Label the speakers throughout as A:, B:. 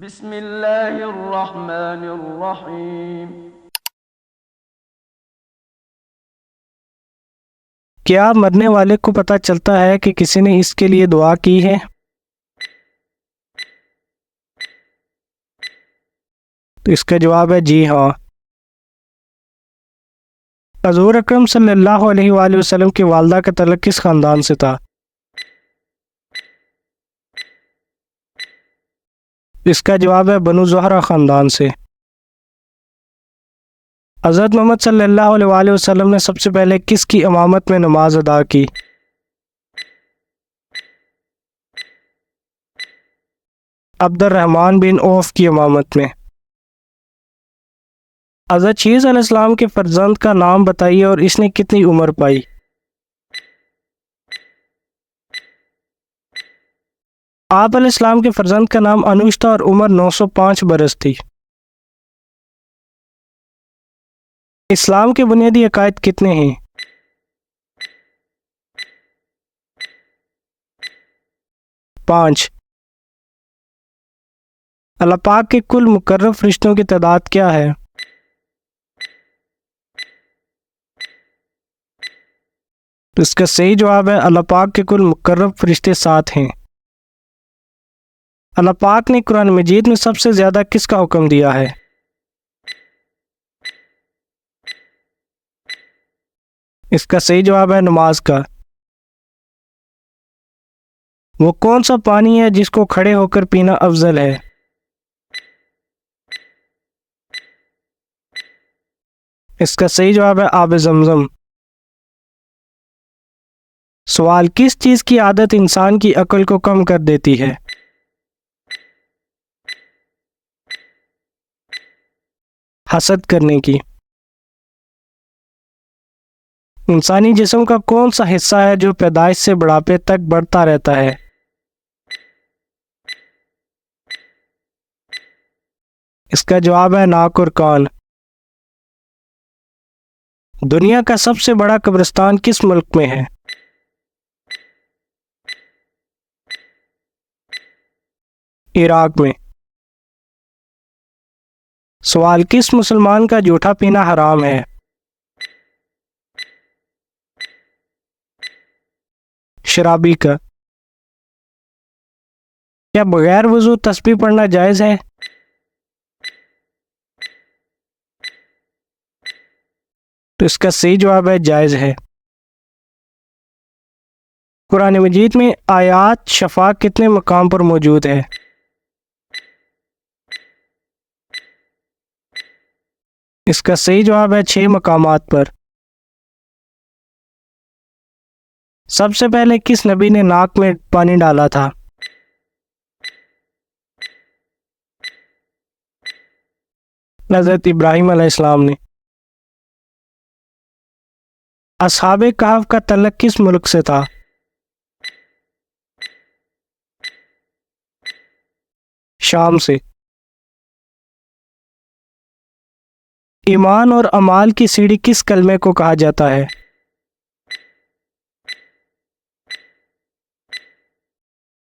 A: بسم اللہ الرحمن الرحیم۔
B: کیا مرنے والے کو پتہ چلتا ہے کہ کسی نے اس کے لیے دعا کی ہے؟ تو اس کا جواب ہے جی ہاں۔ حضور اکرم صلی اللہ علیہ وآلہ وسلم کی والدہ کا تعلق کس خاندان سے تھا؟ اس کا جواب ہے بنو زہرہ خاندان سے۔ حضرت محمد صلی اللہ علیہ وآلہ وسلم نے سب سے پہلے کس کی امامت میں نماز ادا کی؟ عبد الرحمن بن عوف کی امامت میں۔ حضرت شیس علیہ السلام کے فرزند کا نام بتائیے اور اس نے کتنی عمر پائی؟ آپ علیہ السلام کے فرزند کا نام انوش تھا اور عمر 905 برس تھی۔ اسلام کے بنیادی عقائد کتنے ہیں؟ 5۔ اللہ پاک کے کل مقرب فرشتوں کی تعداد کیا ہے؟ تو اس کا صحیح جواب ہے اللہ پاک کے کل مقرب فرشتے 7 ہیں۔ اللہ پاک نے قرآن مجید میں سب سے زیادہ کس کا حکم دیا ہے؟ اس کا صحیح جواب ہے نماز کا۔ وہ کون سا پانی ہے جس کو کھڑے ہو کر پینا افضل ہے؟ اس کا صحیح جواب ہے آب زمزم۔ سوال کس چیز کی عادت انسان کی عقل کو کم کر دیتی ہے؟ حسد کرنے کی۔ انسانی جسم کا کون سا حصہ ہے جو پیدائش سے بڑھاپے تک بڑھتا رہتا ہے؟ اس کا جواب ہے ناک اور کان۔ دنیا کا سب سے بڑا قبرستان کس ملک میں ہے؟ عراق میں۔ سوال کس مسلمان کا جھوٹا پینا حرام ہے؟ شرابی کا۔ کیا بغیر وضو تسبیح پڑھنا جائز ہے؟ تو اس کا صحیح جواب ہے جائز ہے۔ قرآن مجید میں آیات شفا کتنے مقام پر موجود ہے؟ اس کا صحیح جواب ہے 6 مقامات پر۔ سب سے پہلے کس نبی نے ناک میں پانی ڈالا تھا؟ حضرت ابراہیم علیہ السلام نے۔ اصحاب کہف کا تعلق کس ملک سے تھا؟ شام سے۔ ایمان اور اعمال کی سیڑھی کس کلمے کو کہا جاتا ہے؟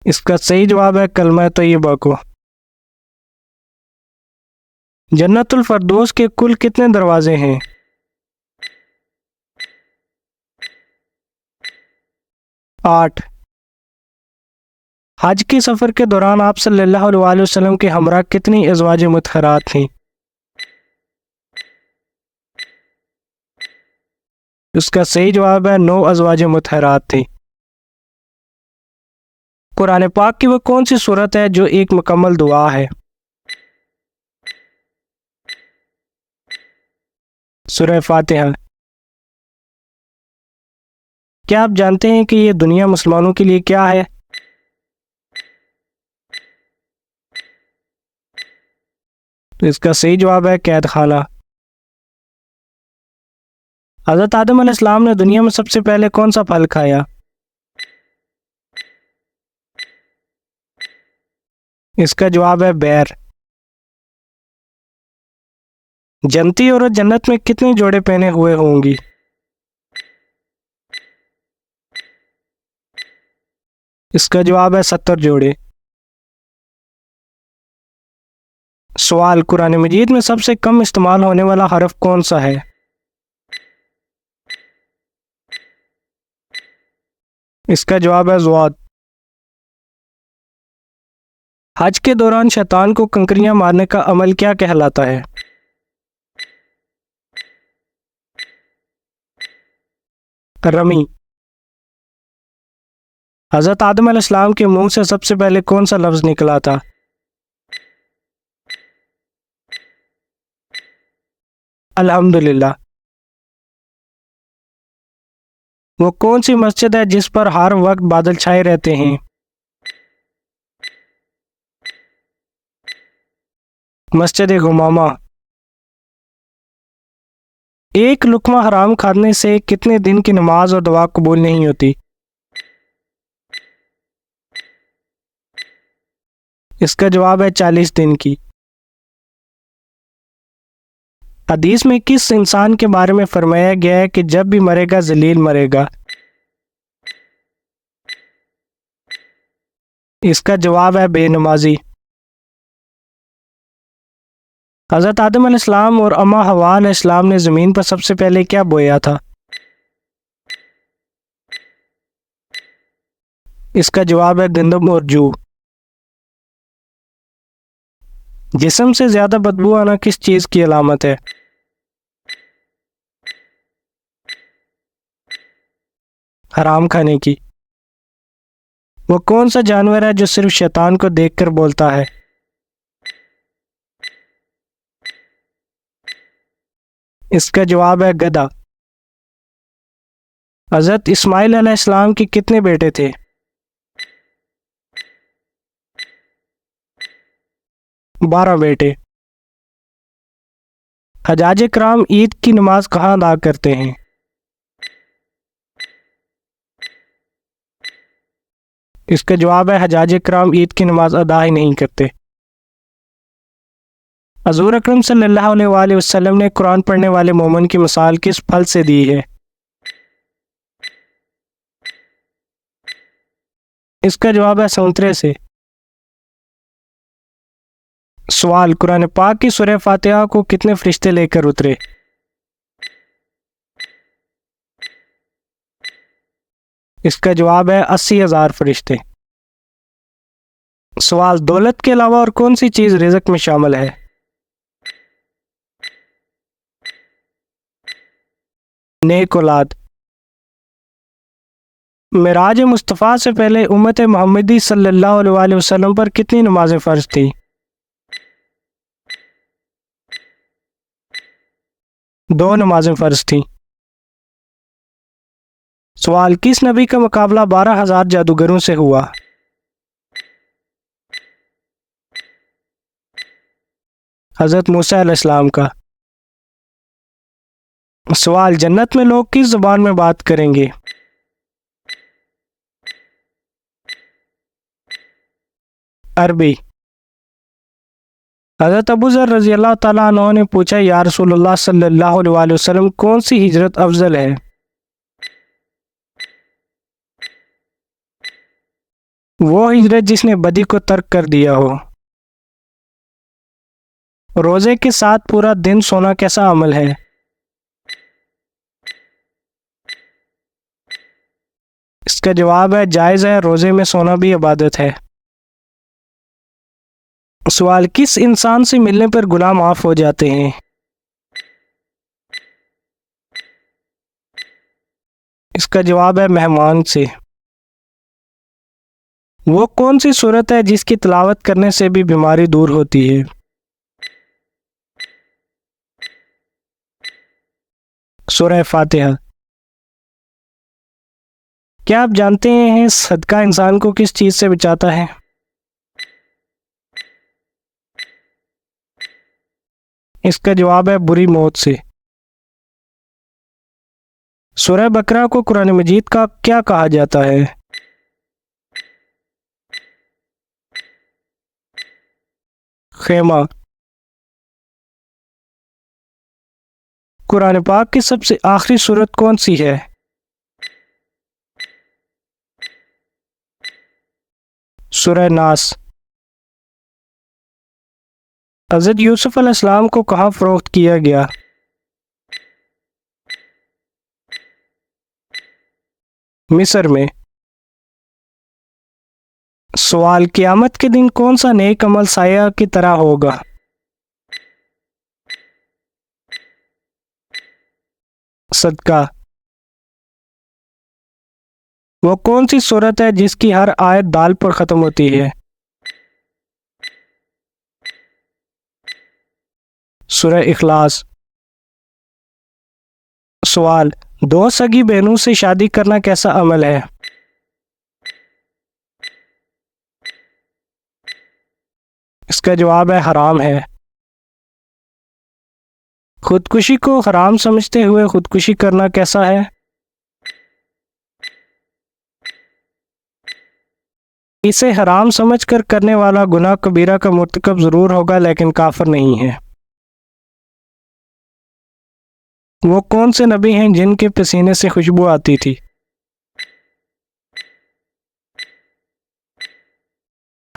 B: اس کا صحیح جواب ہے کلمہ طیبہ کو۔ جنت الفردوس کے کل کتنے دروازے ہیں؟ 8۔ حج کے سفر کے دوران آپ صلی اللہ علیہ وسلم کے ہمراہ کتنی ازواج مطہرات تھیں؟ اس کا صحیح جواب ہے 9 ازواج مطہرات تھیں۔ قرآن پاک کی وہ کون سی سورت ہے جو ایک مکمل دعا ہے؟ سورہ فاتحہ۔ کیا آپ جانتے ہیں کہ یہ دنیا مسلمانوں کے لیے کیا ہے؟ تو اس کا صحیح جواب ہے قید خانہ۔ حضرت آدم علیہ السلام نے دنیا میں سب سے پہلے کون سا پھل کھایا؟ اس کا جواب ہے بیر۔ جنتی عورت جنت میں کتنے جوڑے پہنے ہوئے ہوں گی؟ اس کا جواب ہے 70 جوڑے۔ سوال، قرآن مجید میں سب سے کم استعمال ہونے والا حرف کون سا ہے؟ اس کا جواب ہے ضاد۔ حج کے دوران شیطان کو کنکریاں مارنے کا عمل کیا کہلاتا ہے؟ رمی۔ حضرت آدم علیہ السلام کے منہ سے سب سے پہلے کون سا لفظ نکلا تھا؟ الحمدللہ۔ وہ کون سی مسجد ہے جس پر ہر وقت بادل چھائے رہتے ہیں؟ مسجد غمامہ۔ ایک لقمہ حرام کھانے سے کتنے دن کی نماز اور دعا قبول نہیں ہوتی؟ اس کا جواب ہے 40 دن کی۔ حدیث میں کس انسان کے بارے میں فرمایا گیا ہے کہ جب بھی مرے گا ذلیل مرے گا؟ اس کا جواب ہے بے نمازی۔ حضرت آدم علیہ السلام اور اما حوا علیہ السلام نے زمین پر سب سے پہلے کیا بویا تھا؟ اس کا جواب ہے گندم اور جو۔ جسم سے زیادہ بدبو آنا کس چیز کی علامت ہے؟ حرام کھانے کی۔ وہ کون سا جانور ہے جو صرف شیطان کو دیکھ کر بولتا ہے؟ اس کا جواب ہے گدھا۔ حضرت اسماعیل علیہ السلام کے کتنے بیٹے تھے؟ 12 بیٹے۔ حجاج کرام عید کی نماز کہاں ادا کرتے ہیں؟ اس کا جواب ہے حجاج کرام عید کی نماز ادا ہی نہیں کرتے۔ حضور اکرم صلی اللہ علیہ وآلہ وسلم نے قرآن پڑھنے والے مومن کی مثال کس پھل سے دی ہے؟ اس کا جواب ہے سنترے سے۔ سوال، قرآن پاک کی سورہ فاتحہ کو کتنے فرشتے لے کر اترے؟ اس کا جواب ہے 80,000 فرشتے۔ سوال، دولت کے علاوہ اور کون سی چیز رزق میں شامل ہے؟ نیک اولاد۔ معراج مصطفیٰ سے پہلے امت محمدی صلی اللہ علیہ وآلہ وسلم پر کتنی نمازیں فرض تھیں؟ 2 نمازیں فرض تھیں۔ سوال، کس نبی کا مقابلہ 12,000 جادوگروں سے ہوا؟ حضرت موسیٰ علیہ السلام کا۔ سوال، جنت میں لوگ کس زبان میں بات کریں گے؟ عربی۔ حضرت ابو ذر رضی اللہ تعالیٰ عنہ نے پوچھا، یا رسول اللہ صلی اللہ علیہ وآلہ وسلم، کون سی ہجرت افضل ہے؟ وہ ہجرت جس نے بدی کو ترک کر دیا ہو۔ روزے کے ساتھ پورا دن سونا کیسا عمل ہے؟ اس کا جواب ہے جائز ہے، روزے میں سونا بھی عبادت ہے۔ سوال، کس انسان سے ملنے پر گناہ معاف ہو جاتے ہیں؟ اس کا جواب ہے مہمان سے۔ وہ کون سی صورت ہے جس کی تلاوت کرنے سے بھی بیماری دور ہوتی ہے؟ سورہ فاتحہ۔ کیا آپ جانتے ہیں صدقہ انسان کو کس چیز سے بچاتا ہے؟ اس کا جواب ہے بری موت سے۔ سورہ بقرہ کو قرآن مجید کا کیا کہا جاتا ہے؟ خیمہ۔ قرآن پاک کی سب سے آخری سورت کون سی ہے؟ سورہ ناس۔ حضرت یوسف علیہ السلام کو کہاں فروخت کیا گیا؟ مصر میں۔ سوال، قیامت کے دن کون سا نیک عمل سایہ کی طرح ہوگا؟ صدقہ۔ وہ کون سی سورت ہے جس کی ہر آیت دال پر ختم ہوتی ہے؟ سورہ اخلاص۔ سوال، دو سگی بہنوں سے شادی کرنا کیسا عمل ہے؟ اس کا جواب ہے حرام ہے۔ خودکشی کو حرام سمجھتے ہوئے خودکشی کرنا کیسا ہے؟ اسے حرام سمجھ کر کرنے والا گناہ کبیرہ کا مرتکب ضرور ہوگا لیکن کافر نہیں ہے۔ وہ کون سے نبی ہیں جن کے پسینے سے خوشبو آتی تھی؟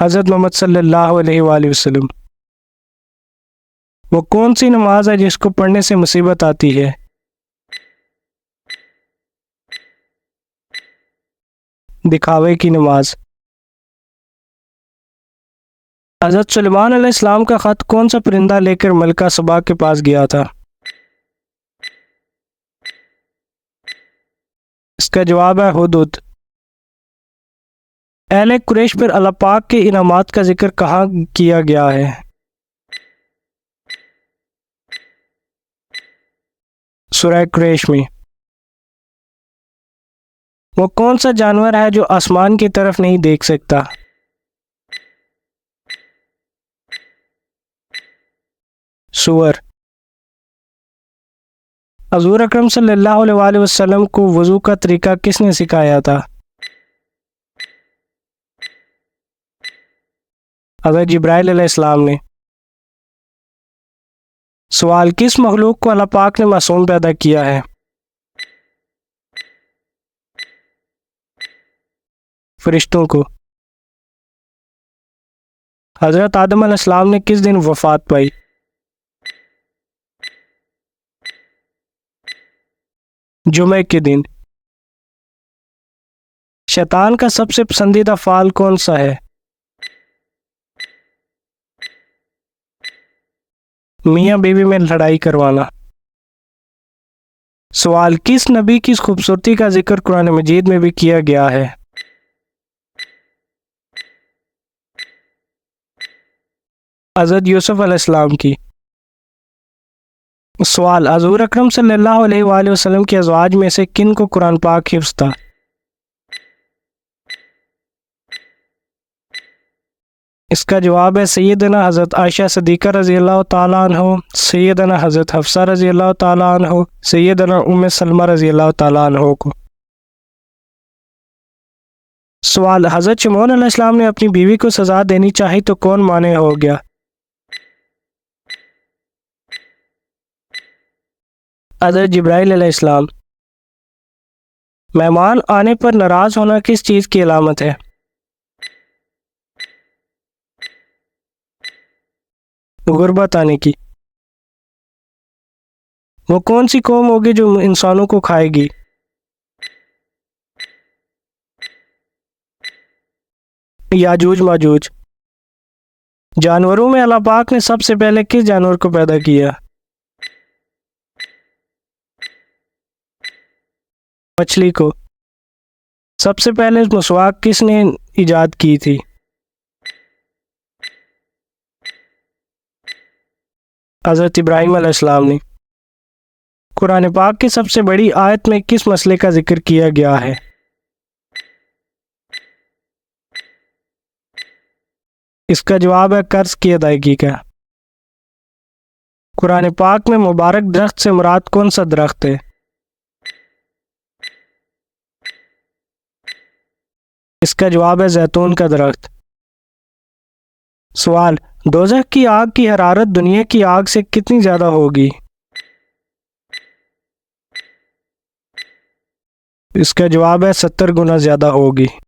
B: حضرت محمد صلی اللہ علیہ وآلہ وسلم۔ وہ کون سی نماز ہے جس کو پڑھنے سے مصیبت آتی ہے؟ دکھاوے کی نماز۔ حضرت سلیمان علیہ السلام کا خط کون سا پرندہ لے کر ملکہ سبا کے پاس گیا تھا؟ اس کا جواب ہے ہدہد۔ اہل قریش پر اللہ پاک کے انعامات کا ذکر کہاں کیا گیا ہے؟ سورہ قریش میں۔ وہ کون سا جانور ہے جو آسمان کی طرف نہیں دیکھ سکتا؟ سور۔ حضور اکرم صلی اللہ علیہ وآلہ وسلم کو وضو کا طریقہ کس نے سکھایا تھا؟ حضرت جبرائیل علیہ السلام نے۔ سوال، کس مخلوق کو اللہ پاک نے معصوم پیدا کیا ہے؟ فرشتوں کو۔ حضرت آدم علیہ السلام نے کس دن وفات پائی؟ جمعہ کے دن۔ شیطان کا سب سے پسندیدہ فعل کون سا ہے؟ میاں بیوی میں لڑائی کروانا۔ سوال، کس نبی کی خوبصورتی کا ذکر قرآن مجید میں بھی کیا گیا ہے؟ حضرت یوسف علیہ السلام کی۔ سوال، حضور اکرم صلی اللہ علیہ وآلہ وسلم کے ازواج میں سے کن کو قرآن پاک حفظ تھا؟ اس کا جواب ہے سیدنا حضرت عائشہ صدیقہ رضی اللہ تعالیٰ عنہ، سیدنا حضرت حفصہ رضی اللہ تعالیٰ عنہ، سیدنا ام سلمہ رضی اللہ تعالیٰ عنہ کو۔ سوال، حضرت شمعون علیہ السلام نے اپنی بیوی کو سزا دینی چاہی تو کون مانع ہو گیا؟ حضرت جبرائیل علیہ السلام۔ مہمان آنے پر ناراض ہونا کس چیز کی علامت ہے؟ غربت آنے کی۔ وہ کون سی قوم ہوگی جو انسانوں کو کھائے گی؟ یاجوج ماجوج۔ جانوروں میں اللہ پاک نے سب سے پہلے کس جانور کو پیدا کیا؟ مچھلی کو۔ سب سے پہلے مسواک کس نے ایجاد کی تھی؟ حضرت ابراہیم علیہ السلام نے۔ قرآن پاک کی سب سے بڑی آیت میں کس مسئلے کا ذکر کیا گیا ہے؟ اس کا جواب ہے قرض کی ادائیگی کا۔ قرآن پاک میں مبارک درخت سے مراد کون سا درخت ہے؟ اس کا جواب ہے زیتون کا درخت۔ سوال، دوزخ کی آگ کی حرارت دنیا کی آگ سے کتنی زیادہ ہوگی؟ اس کا جواب ہے 70 گنا زیادہ ہوگی۔